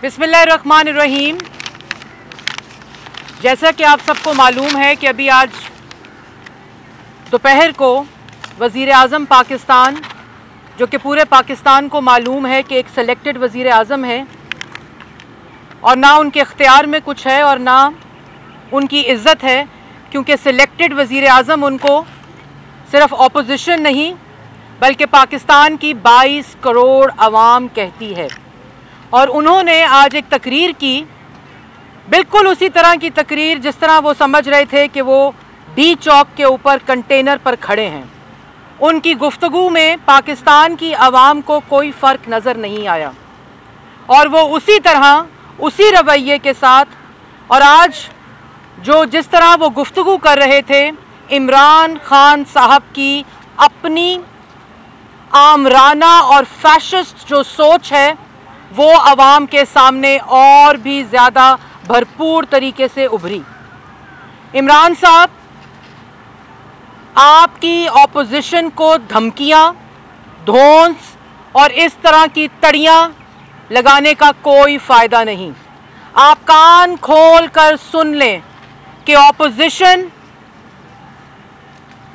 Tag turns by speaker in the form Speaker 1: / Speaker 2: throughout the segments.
Speaker 1: बिस्मिल्लाहिर्रहमानिर्रहीम। जैसा कि आप सबको मालूम है कि अभी आज दोपहर को वज़ीर आज़म पाकिस्तान, जो कि पूरे पाकिस्तान को मालूम है कि एक सेलेक्टेड वज़ीर आज़म है और ना उनके इख्तियार में कुछ है और ना उनकी इज़्ज़त है, क्योंकि सेलेक्टेड वज़ीर आज़म उनको सिर्फ़ अपोजिशन नहीं बल्कि पाकिस्तान की 22 करोड़ आवाम कहती है। और उन्होंने आज एक तकरीर की, बिल्कुल उसी तरह की तकरीर जिस तरह वो समझ रहे थे कि वो डी चौक के ऊपर कंटेनर पर खड़े हैं। उनकी गुफ्तगू में पाकिस्तान की आवाम को कोई फ़र्क नज़र नहीं आया और वो उसी तरह उसी रवैये के साथ और आज जिस तरह वो गुफ्तगू कर रहे थे, इमरान खान साहब की अपनी आमराना और फैशिस्ट जो सोच है वो आवाम के सामने और भी ज़्यादा भरपूर तरीके से उभरी। इमरान साहब, आपकी ऑपोजिशन को धमकियां, धौंस और इस तरह की तड़ियां लगाने का कोई फ़ायदा नहीं। आप कान खोल कर सुन लें कि ऑपोजिशन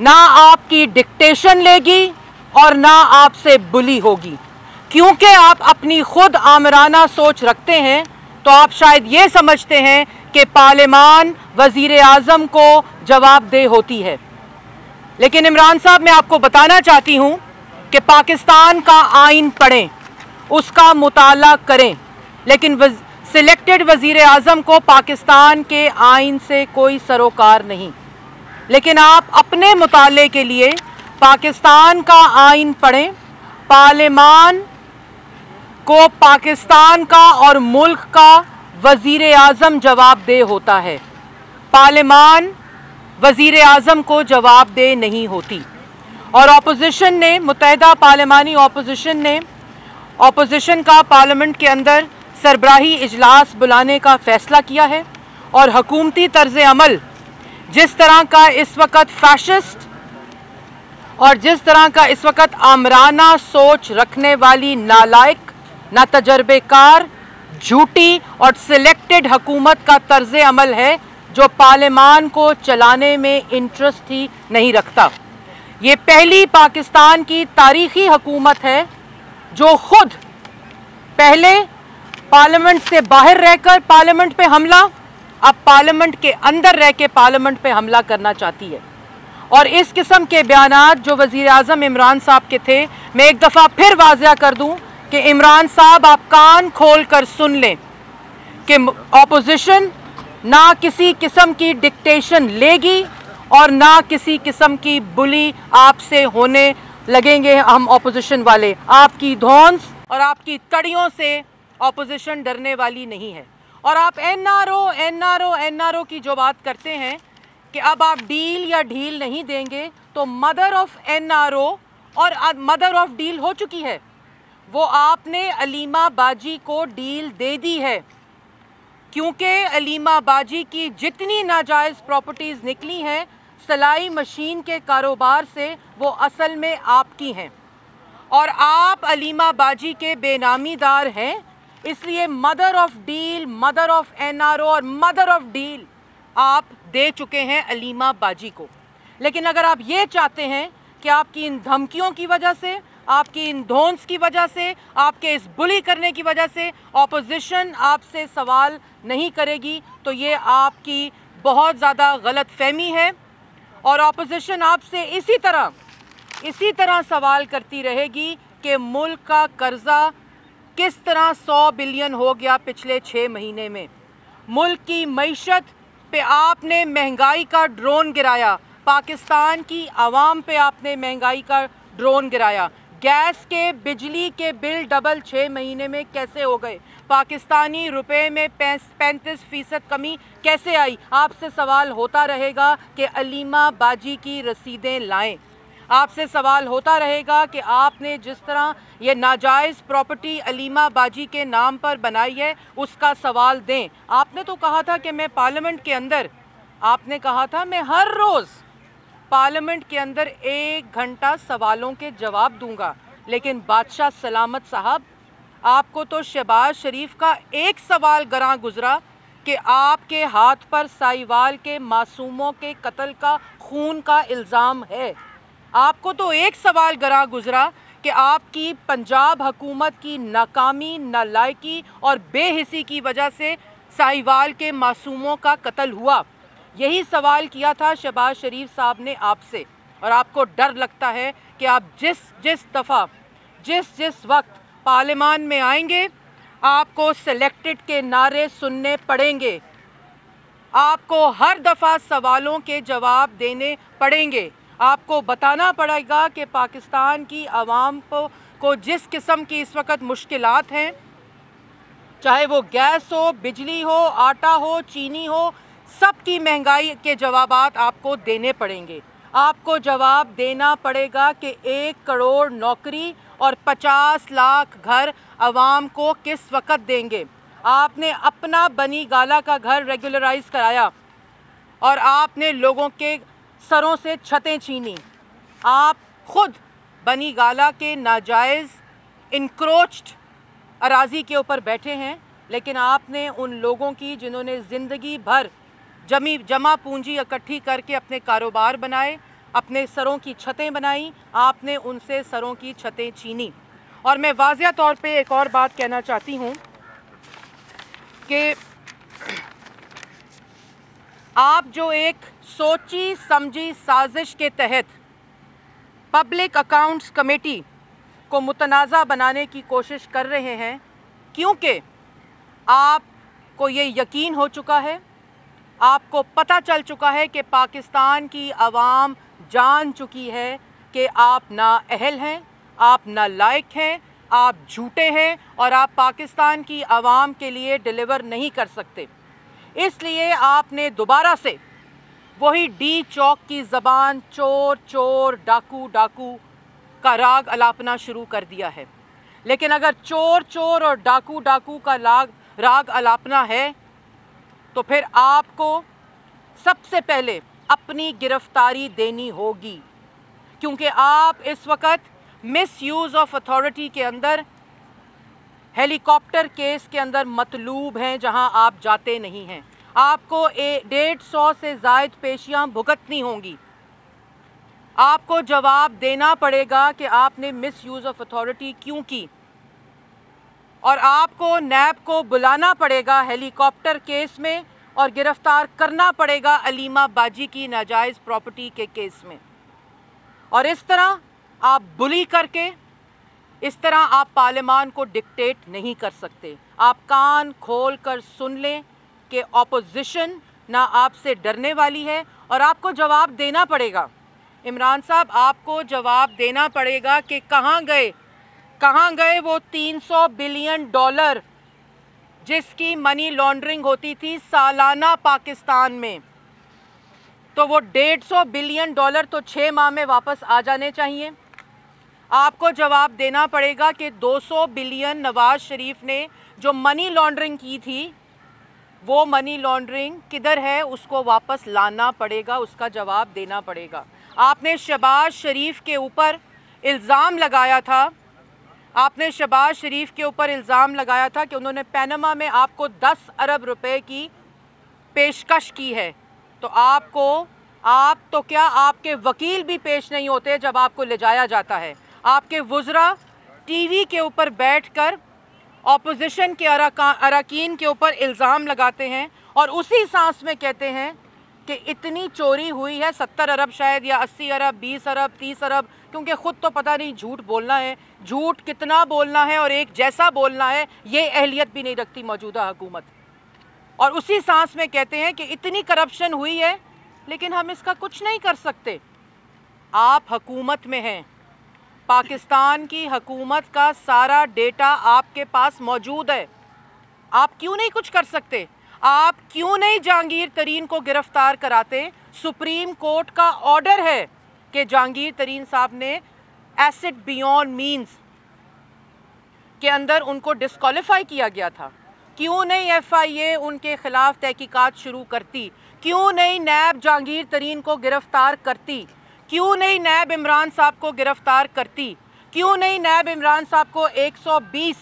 Speaker 1: ना आपकी डिक्टेशन लेगी और ना आपसे बुली होगी, क्योंकि आप अपनी खुद आमराना सोच रखते हैं। तो आप शायद ये समझते हैं कि पार्लियामान वज़ीर आज़म को जवाबदेह होती है, लेकिन इमरान साहब, मैं आपको बताना चाहती हूँ कि पाकिस्तान का आइन पढ़ें, उसका मुताला करें, लेकिन सिलेक्टेड वज़ीर आज़म को पाकिस्तान के आइन से कोई सरोकार नहीं। लेकिन आप अपने मुताले के लिए पाकिस्तान का आइन पढ़ें। पार्लियामान को पाकिस्तान का और मुल्क का वज़ीर आज़म जवाबदेह होता है, पार्लियामान वज़ीर आज़म को जवाबदेह नहीं होती। और अपोजिशन ने, मुत्तहिदा पार्लियामानी अपोजिशन ने, अपोजिशन का पार्लियामेंट के अंदर सरबराही इजलास बुलाने का फ़ैसला किया है और हुकूमती तर्ज़ अमल जिस तरह का इस वक्त फैशिस्ट और जिस तरह का इस वक्त आमराना सोच रखने वाली नालायक, ना तजर्बेकार, झूठी और सिलेक्टेड हुकूमत का तर्ज अमल है, जो पार्लियामान को चलाने में इंटरेस्ट ही नहीं रखता। ये पहली पाकिस्तान की तारीखी हुकूमत है जो खुद पहले पार्लियामेंट से बाहर रहकर पार्लियामेंट पे हमला, अब पार्लियामेंट के अंदर रह के पार्लियामेंट पे हमला करना चाहती है। और इस किस्म के बयानात जो वज़ीर आज़म इमरान साहब के थे, मैं एक दफ़ा फिर वाज़िया कर दूं कि इमरान साहब, आप कान खोल कर सुन लें कि अपोजिशन ना किसी किस्म की डिक्टेशन लेगी और ना किसी किस्म की बुली आपसे होने लगेंगे। हम अपोजिशन वाले, आपकी धौंस और आपकी तड़ियों से अपोजिशन डरने वाली नहीं है। और आप एनआरओ की जो बात करते हैं कि अब आप डील या ढील नहीं देंगे, तो मदर ऑफ एनआरओ और मदर ऑफ डील हो चुकी है। वो आपने अलीमा बाजी को डील दे दी है, क्योंकि अलीमा बाजी की जितनी नाजायज़ प्रॉपर्टीज़ निकली हैं सिलाई मशीन के कारोबार से, वो असल में आपकी हैं और आप अलीमा बाजी के बेनामीदार हैं। इसलिए mother of deal, mother of NRO और मदर ऑफ डील आप दे चुके हैं अलीमा बाजी को। लेकिन अगर आप ये चाहते हैं कि आपकी इन धमकियों की वजह से, आपकी इन धौंस की वजह से, आपके इस बुली करने की वजह से अपोजिशन आपसे सवाल नहीं करेगी, तो ये आपकी बहुत ज़्यादा गलत फहमी है। और अपोजिशन आपसे इसी तरह सवाल करती रहेगी कि मुल्क का कर्ज़ा किस तरह 100 बिलियन हो गया पिछले 6 महीने में। मुल्क की मईशत पे आपने महंगाई का ड्रोन गिराया, पाकिस्तान की आवाम पे आपने महंगाई का ड्रोन गिराया। गैस के, बिजली के बिल डबल 6 महीने में कैसे हो गए? पाकिस्तानी रुपए में 35% कमी कैसे आई? आपसे सवाल होता रहेगा कि अलीमा बाजी की रसीदें लाएं। आपसे सवाल होता रहेगा कि आपने जिस तरह ये नाजायज़ प्रॉपर्टी अलीमा बाजी के नाम पर बनाई है, उसका सवाल दें। आपने तो कहा था कि मैं पार्लियामेंट के अंदर, आपने कहा था मैं हर रोज़ पार्लियामेंट के अंदर 1 घंटा सवालों के जवाब दूंगा, लेकिन बादशाह सलामत साहब, آپ کو تو شہباز شریف کا ایک سوال گراں گزرا کہ آپ کے ہاتھ پر سائیوال کے معصوموں کے قتل کا خون کا الزام ہے۔ آپ کو تو ایک سوال گراں گزرا کہ آپ کی پنجاب حکومت کی ناکامی، نالائکی اور بے حسی کی وجہ سے سائیوال کے معصوموں کا قتل ہوا۔ یہی سوال کیا تھا شہباز شریف صاحب نے آپ سے، اور آپ کو ڈر لگتا ہے کہ آپ جس دفعہ جس وقت پارلیمان میں آئیں گے آپ کو سلیکٹڈ کے نعرے سننے پڑیں گے، آپ کو ہر دفعہ سوالوں کے جواب دینے پڑیں گے، آپ کو بتانا پڑے گا کہ پاکستان کی عوام کو جس قسم کی اس وقت مشکلات ہیں، چاہے وہ گیس ہو، بجلی ہو، آٹا ہو، چینی ہو، سب کی مہنگائی کے جوابات آپ کو دینے پڑیں گے۔ آپ کو جواب دینا پڑے گا کہ 1 کروڑ نوکری اور 50 لاکھ گھر عوام کو کس وقت دیں گے۔ آپ نے اپنا بنی گالا کا گھر ریگولرائز کرایا اور آپ نے لوگوں کے سروں سے چھتیں چھینی۔ آپ خود بنی گالا کے ناجائز انکروچڈ اراضی کے اوپر بیٹھے ہیں، لیکن آپ نے ان لوگوں کی جنہوں نے زندگی بھر جمع پونجی اکٹھی کر کے اپنے کاروبار بنائے، اپنے سروں کی چھتیں بنائیں، آپ نے ان سے سروں کی چھتیں چھینی۔ اور میں واضح طور پہ ایک اور بات کہنا چاہتی ہوں کہ آپ جو ایک سوچی سمجھی سازش کے تحت پبلک اکاؤنٹس کمیٹی کو متنازع بنانے کی کوشش کر رہے ہیں، کیونکہ آپ کو یہ یقین ہو چکا ہے، آپ کو پتہ چل چکا ہے کہ پاکستان کی عوام جان چکی ہے کہ آپ نااہل ہیں، آپ نالائق ہیں، آپ جھوٹے ہیں اور آپ پاکستان کی عوام کے لیے ڈیلیور نہیں کر سکتے۔ اس لیے آپ نے دوبارہ سے وہی ڈی چوک کی زبان چور چور ڈاکو ڈاکو کا راگ الاپنا شروع کر دیا ہے۔ لیکن اگر چور چور اور ڈاکو ڈاکو کا راگ الاپنا ہے تو پھر آپ کو سب سے پہلے اپنی گرفتاری دینی ہوگی، کیونکہ آپ اس وقت مس یوز آف اتھارٹی کے اندر ہیلی کاپٹر کیس کے اندر مطلوب ہیں، جہاں آپ جاتے نہیں ہیں۔ آپ کو 150 سے زائد پیشیاں بھگتنی ہوں گی۔ آپ کو جواب دینا پڑے گا کہ آپ نے مس یوز آف اتھارٹی کیوں کی، اور آپ کو نیب کو بلانا پڑے گا ہیلی کاپٹر کیس میں اور گرفتار کرنا پڑے گا علیمہ باجی کی ناجائز پراپرٹی کے کیس میں۔ اور اس طرح آپ بلی کر کے، اس طرح آپ پارلیمان کو ڈکٹیٹ نہیں کر سکتے۔ آپ کان کھول کر سن لیں کہ اپوزیشن نہ آپ سے ڈرنے والی ہے، اور آپ کو جواب دینا پڑے گا۔ عمران صاحب، آپ کو جواب دینا پڑے گا کہ کہاں گئے وہ 300 بلین ڈالر جس کی منی لانڈرنگ ہوتی تھی سالانہ پاکستان میں؟ تو وہ 150 بلین ڈالر تو 6 ماہ میں واپس آ جانے چاہیے۔ آپ کو جواب دینا پڑے گا کہ 200 بلین نواز شریف نے جو منی لانڈرنگ کی تھی، وہ منی لانڈرنگ کدھر ہے، اس کو واپس لانا پڑے گا، اس کا جواب دینا پڑے گا۔ آپ نے شہباز شریف کے اوپر الزام لگایا تھا کہ انہوں نے پینما میں آپ کو 10 ارب روپے کی پیشکش کی ہے، تو آپ کے وکیل بھی پیش نہیں ہوتے جب آپ کو لے جایا جاتا ہے۔ آپ کے وزراء ٹی وی کے اوپر بیٹھ کر اپوزیشن کے اراکین کے اوپر الزام لگاتے ہیں اور اسی سانس میں کہتے ہیں کہ اتنی چوری ہوئی ہے، 70 ارب شاید، یا 80 ارب، 20 ارب، 30 ارب، کیونکہ خود تو پتہ نہیں جھوٹ بولنا ہے، جھوٹ کتنا بولنا ہے اور ایک جیسا بولنا ہے، یہ اہلیت بھی نہیں رکھتی موجودہ حکومت۔ اور اسی سانس میں کہتے ہیں کہ اتنی کرپشن ہوئی ہے لیکن ہم اس کا کچھ نہیں کر سکتے۔ آپ حکومت میں ہیں، پاکستان کی حکومت کا سارا ڈیٹا آپ کے پاس موجود ہے، آپ کیوں نہیں کچھ کر سکتے؟ آپ کیوں نہیں جہانگیر ترین کو گرفتار کراتے؟ سپریم کورٹ کا آرڈر ہے کہ جہانگیر ترین صاحب نے ایسٹ بیونڈ مینز کے اندر ان کو ڈسکوالیفائی کیا گیا تھا۔ کیوں نہیں ایف آئی اے ان کے خلاف تحقیقات شروع کرتی؟ کیوں نہیں نیب جہانگیر ترین کو گرفتار کرتی؟ کیوں نہیں نیب عمران صاحب کو گرفتار کرتی؟ کیوں نہیں نیب عمران صاحب کو 120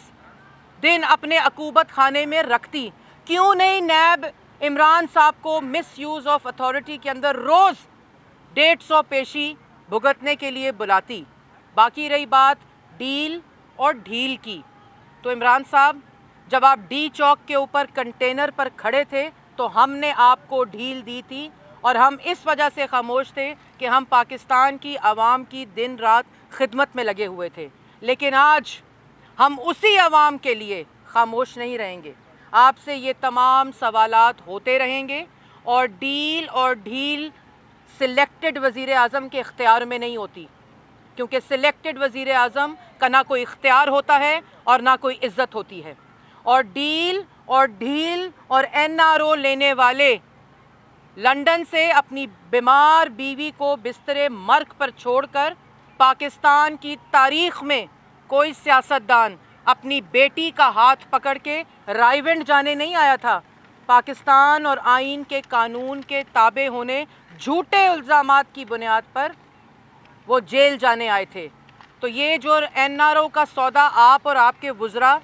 Speaker 1: दिन अपने अकूबत खाने में रखती? क्यों नहीं नैब इमरान साहब को मिस यूज़ ऑफ अथॉरिटी के अंदर रोज़ 150 पेशी भुगतने के लिए बुलाती? बाकी रही बात डील और ढील की, तो इमरान साहब जब आप डी चौक के ऊपर कंटेनर पर खड़े थे तो हमने आपको ढील दी थी, और हम इस वजह से खामोश थे कि हम पाकिस्तान की आवाम की दिन रात खिदमत में लगे हुए थे। लेकिन आज हम उसी आवाम के लिए खामोश नहीं रहेंगे। आपसे ये तमाम सवालात होते रहेंगे, और डील और ढील सिलेक्टेड वज़ीर आज़म के इख्तियार में नहीं होती, क्योंकि सिलेक्टेड वज़ीर आज़म का ना कोई इख्तियार होता है और ना कोई इज़्ज़त होती है। और डील और ढील और NRO लेने वाले लंदन से अपनी बीमार बीवी को बिस्तरे मर्ग पर छोड़कर पाकिस्तान की तारीख़ में कोई सियासतदान अपनी बेटी का हाथ पकड़ के रायविंड जाने नहीं आया था। पाकिस्तान और आइन के कानून के ताबे होने झूठे इल्ज़ामात की बुनियाद पर वो जेल जाने आए थे। तो ये जो NRO का सौदा आप और आपके वुज़रा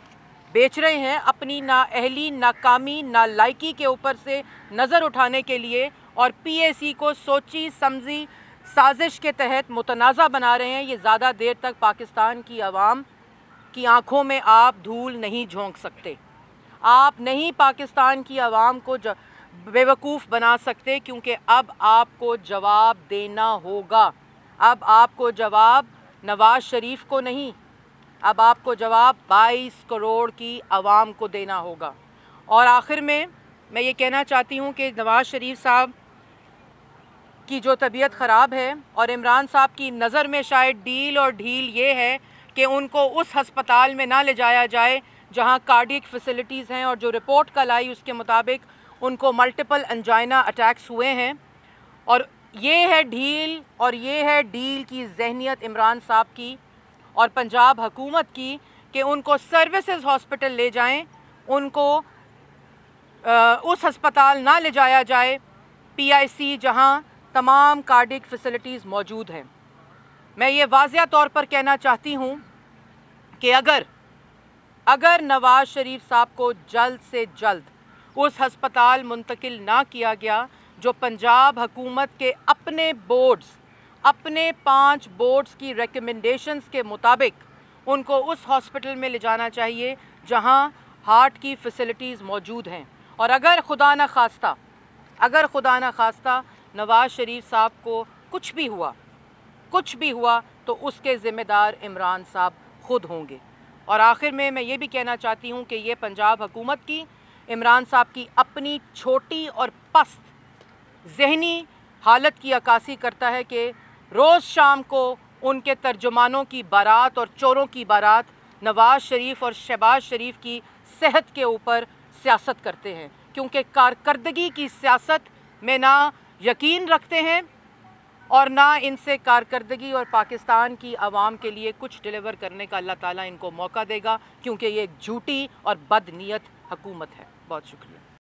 Speaker 1: बेच रहे हैं अपनी नाअहली, नाकामी, नालायकी के ऊपर से नज़र उठाने के लिए, और PAC को सोची समझी साजिश के तहत मुतनाज़ा बना रहे हैं, ये ज़्यादा देर तक पाकिस्तान की आवाम की आंखों में आप धूल नहीं झोंक सकते। आप नहीं पाकिस्तान की आवाम को बेवकूफ़ बना सकते, क्योंकि अब आपको जवाब देना होगा। अब आपको जवाब नवाज़ शरीफ को नहीं, अब आपको जवाब 22 करोड़ की आवाम को देना होगा। और आखिर में मैं ये कहना चाहती हूँ कि नवाज़ शरीफ साहब की जो तबीयत ख़राब है, और इमरान साहब की नज़र में शायद डील और ढील ये है कि उनको उस हस्पताल में ना ले जाया जाए जहाँ कार्डियक फैसिलिटीज़ हैं, और जो रिपोर्ट कल आई उसके मुताबिक उनको मल्टीपल एंजाइना अटैक्स हुए हैं। और ये है ढील और ये है डील की जहनियत इमरान साहब की और पंजाब हुकूमत की, कि उनको सर्विसेज हॉस्पिटल ले जाएं, उनको उस हस्पताल ना ले जाया जाए PIC जहां तमाम कार्डियक फैसिलिटीज़ मौजूद हैं। मैं ये वाज़िया तौर पर कहना चाहती हूँ कि अगर नवाज़ शरीफ साहब को जल्द से जल्द उस हस्पताल मुंतकिल ना किया गया, जो पंजाब हुकूमत के अपने बोर्ड्स, अपने 5 बोर्ड्स की रिकमेंडेशंस के मुताबिक उनको उस हॉस्पिटल में ले जाना चाहिए जहां हार्ट की फैसिलिटीज़ मौजूद हैं। और अगर खुदा न खास्ता नवाज़ शरीफ साहब को कुछ भी हुआ तो उसके ज़िम्मेदार इमरान साहब ख़ुद होंगे। और आखिर में मैं ये भी कहना चाहती हूँ कि ये पंजाब हुकूमत की, इमरान साहब की अपनी छोटी और पस्त ज़हनी हालत की अक्कासी करता है कि रोज़ शाम को उनके तर्जुमानों की बारात और चोरों की बारात नवाज़ शरीफ और शहबाज शरीफ की सेहत के ऊपर सियासत करते हैं, क्योंकि कारकर्दगी की सियासत में ना यकीन रखते हैं और ना इनसे कारकर्दगी और पाकिस्तान की आवाम के लिए कुछ डिलीवर करने का अल्लाह ताला इनको मौका देगा, क्योंकि ये एक झूठी और बदनीयत हुकूमत है। बहुत शुक्रिया।